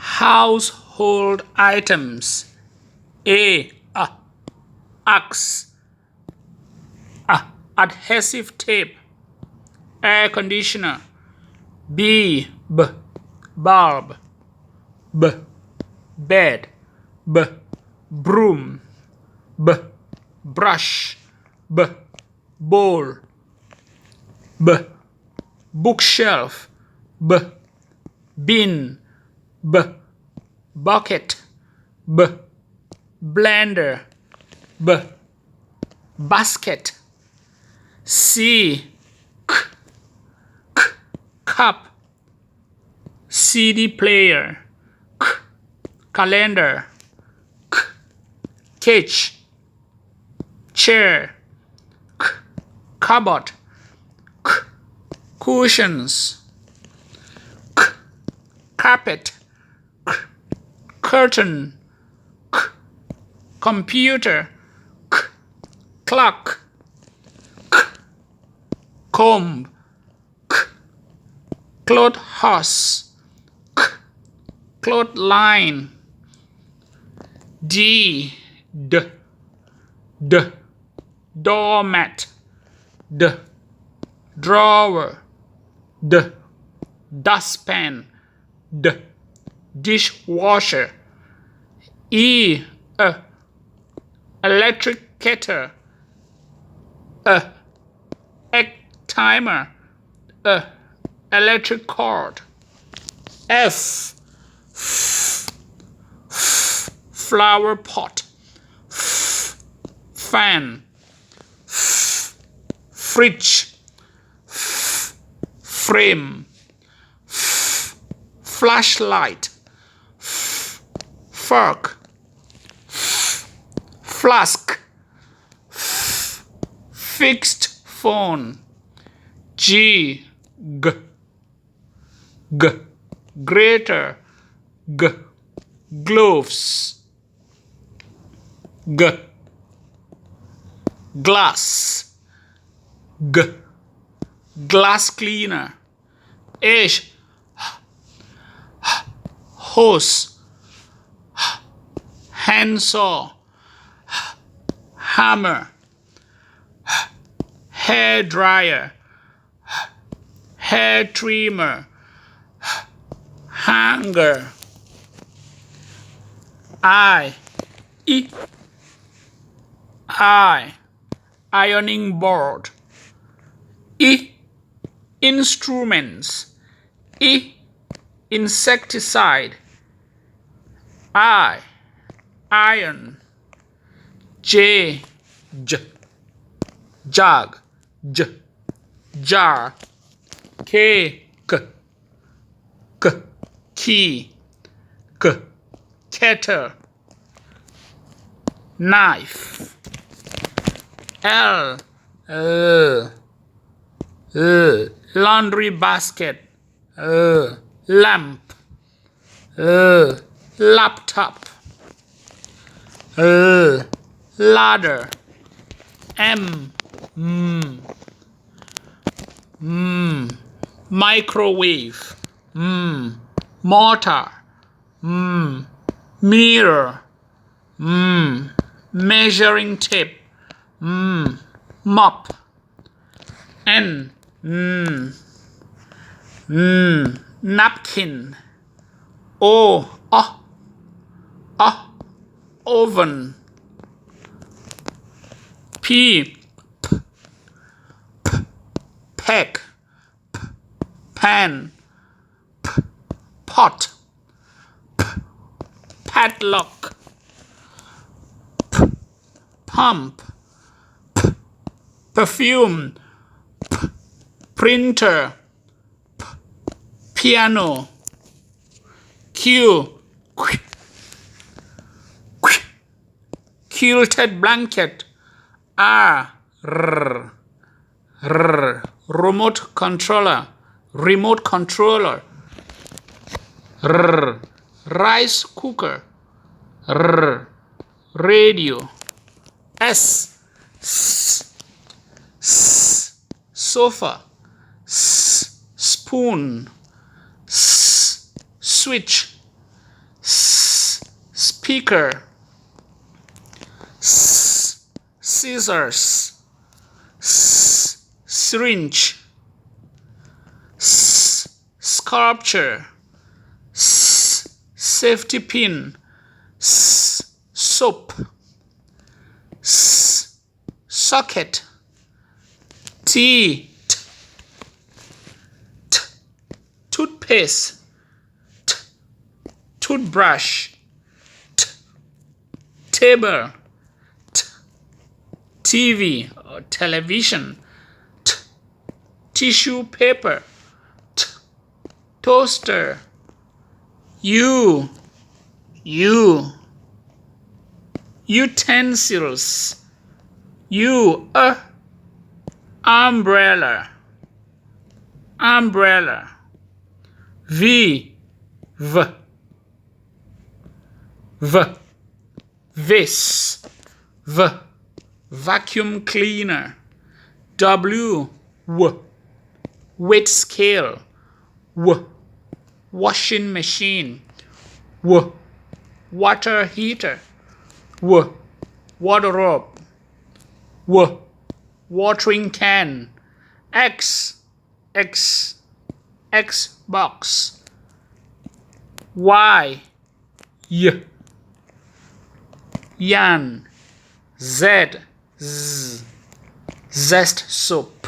Household items. A. Axe. Adhesive tape. Air conditioner. B. Bulb. Bed. Broom. Brush. Bowl. Bookshelf. Bin. Bucket. Blender. Basket. C. Cup. CD player. Calendar. Cage. Chair. Cupboard. Cushions. Carpet. Curtain. Computer. Clock. Comb. Clothes. Clothesline. D. Doormat. Drawer. Dustpan. Dishwasher. E. Electric kettle. Egg timer. Electric cord. F. Flower pot. Fan. Fridge. Frame. Flashlight. Fork. Flask. Fixed phone. G. Grater. Gloves. Glass. Glass cleaner. H. Hose. Handsaw. Hammer. Hair dryer. Hair trimmer. Hanger. I. Ironing board. Instruments. Insecticide. Iron. J. Jug. Jar. K. Key. Kettle. Knife. L. Laundry basket. Lamp. Laptop. Ladder. M. Microwave. Mortar. Mirror. Measuring tape. Mop. N. Napkin. O. Oven. P. Peck. Pan. Pot. Padlock. Pump. Perfume. Printer. Piano. Q. Quilted blanket. R. Remote controller. Rice cooker. Radio. S. Sofa. Spoon. Switch. speaker, scissors, syringe, sculpture, safety pin, soap, socket, teeth, toothpaste, toothbrush, table, TV or television, tissue paper, toaster, utensils, umbrella, vis, vacuum cleaner, weight scale, washing machine, water heater, wardrobe, watering can, Xbox, yarn, zest soap.